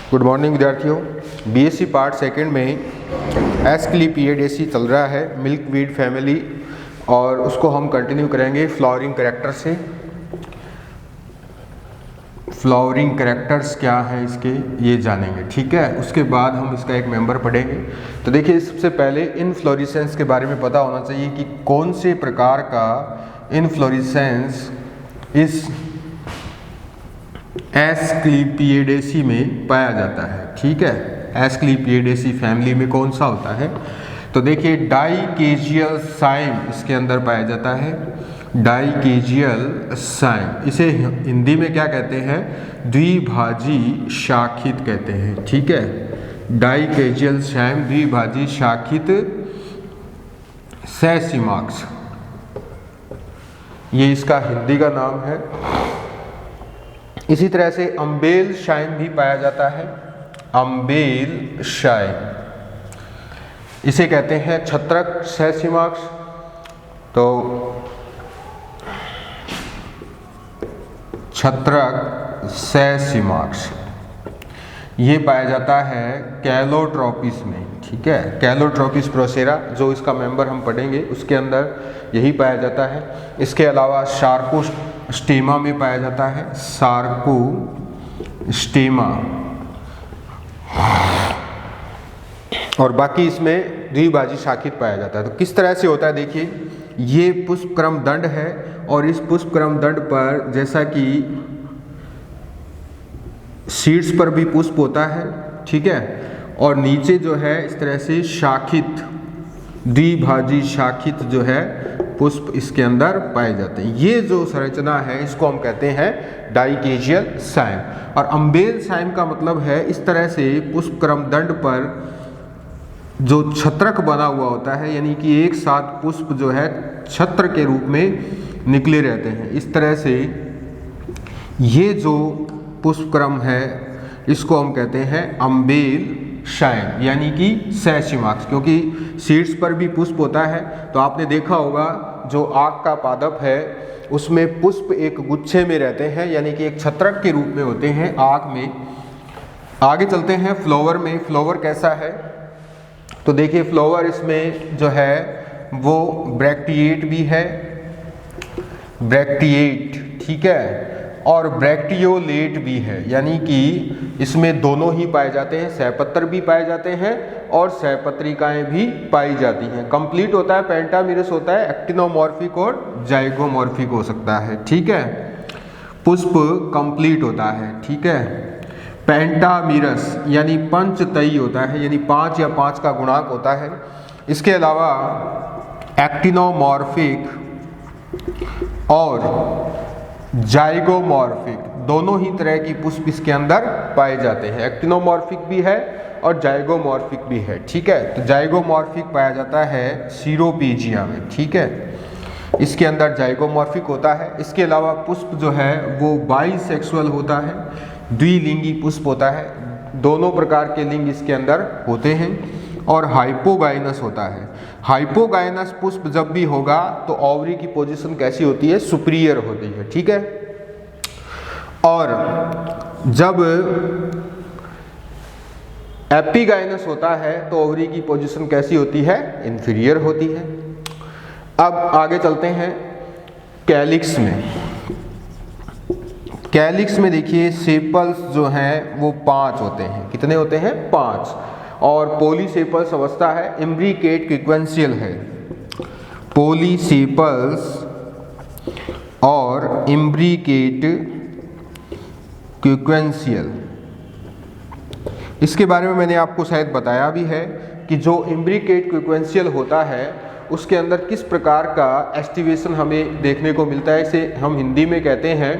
Good morning विद्यार्थियों। BSc part second में एस्क्लीपिएडेसी चल रहा है, मिल्क वीड फैमिली, और उसको हम कंटिन्यू करेंगे फ्लावरिंग कैरेक्टर से। फ्लावरिंग कैरेक्टर्स क्या है इसके ये जानेंगे, ठीक है। उसके बाद हम इसका एक मेंबर पढ़ेंगे। तो देखिए, सबसे पहले इनफ्लोरेसेंस के बारे में पता होना चाहिए कि कौन से प्रकार का इनफ्लोरेसेंस इस एस्क्लीपिएडेसी में पाया जाता है, ठीक है। एस्क्लीपिएडेसी फैमिली में कौन सा होता है, तो देखिए डाइकेजियल साइम इसके अंदर पाया जाता है। डाइकेजियल साइम, इसे हिंदी में क्या कहते हैं, द्विभाजी शाखित कहते हैं, ठीक है। डाइकेजियल साइम द्विभाजी शाखित सेसिमाक्स, ये इसका हिंदी का नाम है। इसी तरह से अम्बेल शाइम भी पाया जाता है। अम्बेल शाइम इसे कहते हैं छत्रक सेसिमाक्स। तो छत्रक सेसिमाक्स ये पाया जाता है कैलोट्रोपिस में, ठीक है। कैलोट्रोपिस प्रोसेरा जो इसका मेंबर हम पढ़ेंगे उसके अंदर यही पाया जाता है। इसके अलावा सार्कोस्टेमा में पाया जाता है, सार्कोस्टेमा, और बाकी इसमें द्विभाजी शाखित पाया जाता है। तो किस तरह से होता है, देखिए ये पुष्पक्रम दंड है और इस पुष्पक्रम दंड पर जैसा कि शीर्ष पर भी पुष्प होता है, ठीक है, और नीचे जो है इस तरह से शाखित द्विभाजी शाखित जो है पुष्प इसके अंदर पाए जाते हैं। ये जो संरचना है इसको हम कहते हैं डाइकेजियल साइम। और अम्बेल साइम का मतलब है इस तरह से पुष्पक्रम दंड पर जो छत्रक बना हुआ होता है, यानी कि एक साथ पुष्प जो है छत्र के रूप में निकले रहते हैं। इस तरह से ये जो पुष्पक्रम है इसको हम कहते हैं अम्बेल शाइम, यानी कि सेसिमाक्स, क्योंकि शीर्ष पर भी पुष्प होता है। तो आपने देखा होगा जो आग का पादप है उसमें पुष्प एक गुच्छे में रहते हैं, यानी कि एक छत्रक के रूप में होते हैं आग में। आगे चलते हैं फ्लावर में। फ्लावर कैसा है, तो देखिए फ्लावर इसमें जो है वो ब्रैक्टिएट भी है, ब्रैक्टिएट, ठीक है, और ब्रैक्टियोलेट भी है, यानी कि इसमें दोनों ही पाए जाते हैं। सहपत्र भी पाए जाते हैं और सहपत्रिकाएं भी पाई जाती हैं। कंप्लीट होता है, पेंटामिरस होता है, एक्टिनोमॉर्फिक और जाइगोमॉर्फिक हो सकता है, ठीक है। पुष्प कंप्लीट होता है, ठीक है। पेंटामिरस यानी पंचतई होता है, यानी 5 या 5 का गुणांक होता है। इसके अलावा एक्टिनोमॉर्फिक और जाइगोमॉर्फिक दोनों ही तरह की पुष्प इसके अंदर पाए जाते हैं। एक्टिनोमॉर्फिक भी है और जाइगोमॉर्फिक भी है, ठीक है। तो जाइगोमॉर्फिक पाया जाता है सीरोपीजिया में, ठीक है, इसके अंदर जाइगोमॉर्फिक होता है। इसके अलावा पुष्प जो है वो बाइसेक्सुअल होता है, द्विलिंगी पुष्प होता है, दोनों प्रकार के लिंग इसके अंदर होते हैं। और हाइपोगाइनस होता है। हाइपोगाइनस पुष्प जब भी होगा तो ओवरी की पोजीशन कैसी होती है, सुपीरियर होती है, ठीक है। और जब एपिगाइनस होता है तो ओवरी की पोजीशन कैसी होती है, इन्फीरियर होती है। अब आगे चलते हैं कैलिक्स में। कैलिक्स में देखिए सेपल्स जो हैं वो 5 होते हैं। कितने होते हैं, 5। और पॉलीसेपल्स अवस्था है, इम्ब्रिकेट क्विक्वेंशियल है। पॉलीसेपल्स और इम्ब्रिकेट क्विक्वेंशियल, इसके बारे में मैंने आपको शायद बताया भी है कि जो इम्ब्रिकेट क्विक्वेंशियल होता है उसके अंदर किस प्रकार का एस्टिवेशन हमें देखने को मिलता है। इसे हम हिंदी में कहते हैं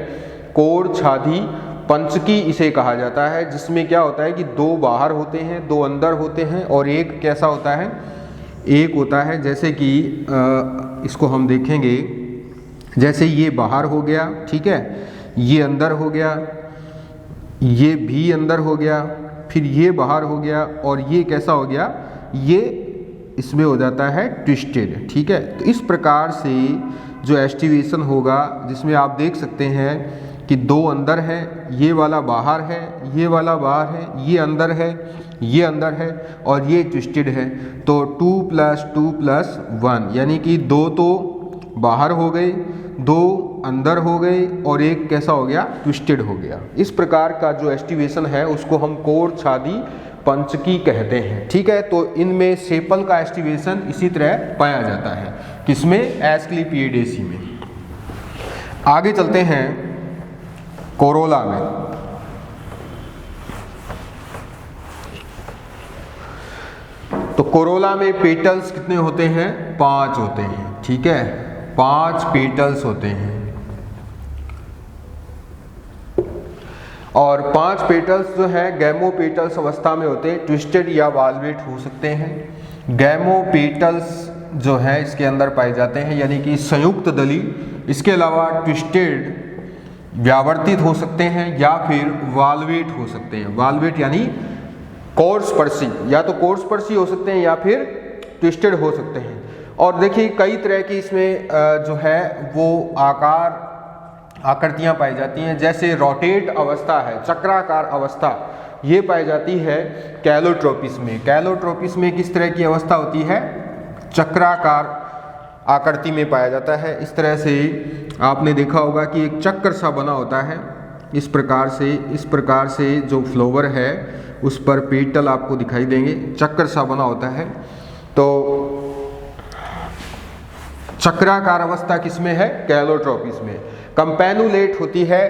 कोर छादी पंचकी इसे कहा जाता है, जिसमें क्या होता है कि 2 बाहर होते हैं, 2 अंदर होते हैं, और एक कैसा होता है, एक होता है जैसे कि इसको हम देखेंगे, जैसे ये बाहर हो गया, ठीक है, ये अंदर हो गया, ये भी अंदर हो गया, फिर ये बाहर हो गया, और ये कैसा हो गया, ये इसमें हो जाता है ट्विस्टेड, ठीक है। तो इस प्रकार से जो एस्टिवेशन होगा जिसमें आप देख सकते हैं कि दो अंदर है, ये वाला बाहर है, ये वाला बाहर है, ये अंदर है, ये अंदर है और ये ट्विस्टेड है। तो 2 + 2 + 1 यानी कि 2 तो बाहर हो गए, 2 अंदर हो गए और एक कैसा हो गया, ट्विस्टेड हो गया। इस प्रकार का जो एस्टिवेशन है उसको हम कोर छादी पंचकी कहते हैं। ठीक है, तो इनमें सेपल का एस्टिवेशन इसी तरह पाया जाता है, किसमें, एस्क्लेपिएडेसी में। आगे चलते हैं कोरोला में। तो कोरोला में पेटल्स कितने होते हैं, 5 होते हैं। ठीक है, 5 पेटल्स होते हैं और 5 पेटल्स जो है गैमोपेटल्स अवस्था में होते हैं, ट्विस्टेड या वाल्वेट हो सकते हैं। गैमोपेटल्स जो है इसके अंदर पाए जाते हैं यानी कि संयुक्त दली। इसके अलावा ट्विस्टेड व्यावर्तित हो सकते हैं या फिर वाल्वेट हो सकते हैं। वाल्वेट यानी कोर्सपर्शी, या तो कोर्सपर्शी हो सकते हैं या फिर ट्विस्टेड हो सकते हैं। और देखिए कई तरह की इसमें जो है वो आकृतियां पाई जाती हैं, जैसे रोटेट अवस्था है, चक्राकार अवस्था, ये पाई जाती है कैलोट्रोपिस में। कैलोट्रोपिस में किस तरह की अवस्था होती है, चक्राकार आकृति में पाया जाता है। इस तरह से आपने देखा होगा कि एक चक्र सा बना होता है, इस प्रकार से जो फ्लावर है उस पर पेटल आपको दिखाई देंगे, चक्र सा बना होता है। तो चक्राकार अवस्था किसमें है, कैलोट्रोपिस में। कंपैनुलेट होती है,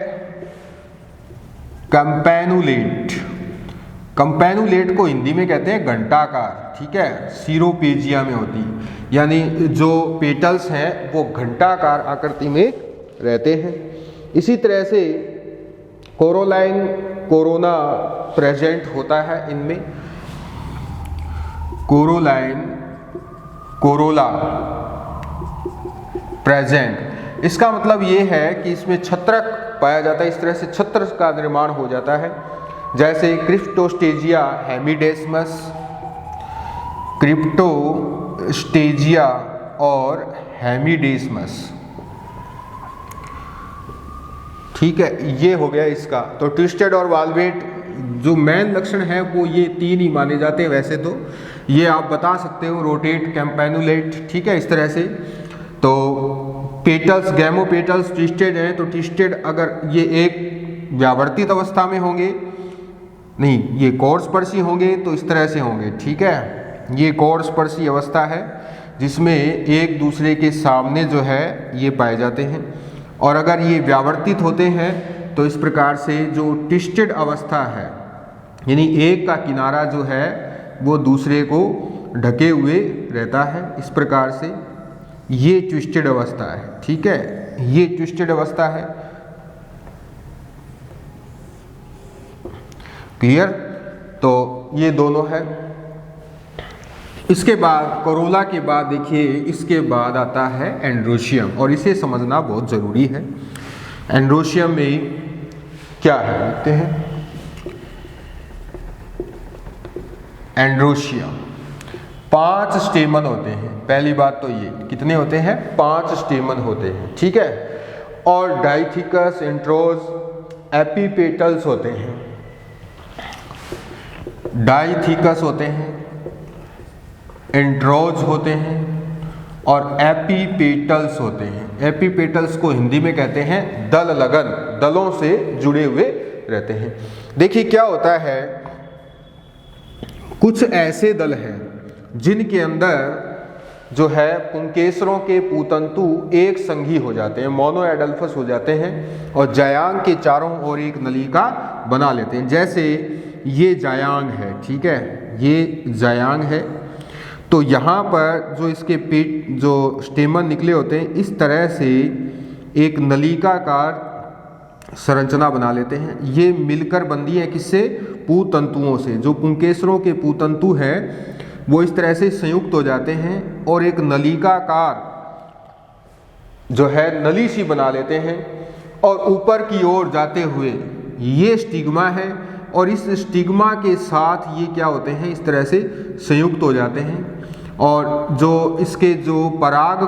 कंपैनुलेट को हिंदी में कहते हैं घंटाकार। ठीक है, सीरोपेजिया में होती है, यानी जो पेटल्स हैं वो घंटाकार आकृति में रहते हैं। इसी तरह से कोरोलाइन कोरोना प्रेजेंट होता है इनमें, कोरोलाइन कोरोला प्रेजेंट। इसका मतलब ये है कि इसमें छत्रक पाया जाता है, इस तरह से छत्र का निर्माण हो जाता है, जैसे क्रिप्टोस्टेजिया हेमिडेस्मस, क्रिप्टोस्टेजिया और हेमिडेस्मस। ठीक है, ये हो गया इसका। तो ट्विस्टेड और वाल्वेट जो मेन लक्षण है वो ये 3 ही माने जाते हैं। वैसे तो ये आप बता सकते हो, रोटेट, कैम्पैनुलेट। ठीक है, इस तरह से। तो पेटल्स, गैमोपेटल्स ट्विस्टेड हैं, तो ट्विस्टेड अगर ये एक व्यावर्तित अवस्था में होंगे, नहीं ये कोर्सपर्शी होंगे तो इस तरह से होंगे। ठीक है, ये कोर्सपर्शी अवस्था है जिसमें एक दूसरे के सामने जो है ये पाए जाते हैं। और अगर ये व्यावर्तित होते हैं तो इस प्रकार से जो ट्विस्टेड अवस्था है, यानी एक का किनारा जो है वो दूसरे को ढके हुए रहता है, इस प्रकार से ये ट्विस्टेड अवस्था है। ठीक है, ये ट्विस्टेड अवस्था है। क्लियर? तो ये दोनों है। इसके बाद कोरोला के बाद देखिए, इसके बाद आता है एंड्रोशियम, और इसे समझना बहुत ज़रूरी है। एंड्रोशियम में क्या है देखते हैं। एंड्रोशियम 5 स्टेमन होते हैं। पहली बात तो ये कितने होते हैं, 5 स्टेमन होते हैं। ठीक है, और डाइथिकस, इंट्रोज, एपिपेटल्स होते हैं। डाइथिकस होते हैं, इंट्रोज होते हैं और एपिपेटल्स होते हैं। एपिपेटल्स को हिंदी में कहते हैं दल लगन, दलों से जुड़े हुए रहते हैं। देखिए क्या होता है, कुछ ऐसे दल हैं जिनके अंदर जो है पुंकेसरों के पूतंतु एक संघी हो जाते हैं, मोनोएडल्फस हो जाते हैं और जायांग के चारों ओर एक नलिका बना लेते हैं। जैसे ये जायांग है, ठीक है, ये जायांग है। तो यहाँ पर जो इसके पेट, जो स्टेमन निकले होते हैं, इस तरह से एक नलिकाकार संरचना बना लेते हैं। ये मिलकर बंधी है किससे, पूतंतुओं से। जो पुंकेसरों के पूतंतु हैं वो इस तरह से संयुक्त हो जाते हैं और एक नलिकाकार जो है नली सी बना लेते हैं, और ऊपर की ओर जाते हुए ये स्टिग्मा है, और इस स्टिग्मा के साथ ये क्या होते हैं, इस तरह से संयुक्त हो जाते हैं। और जो इसके जो पराग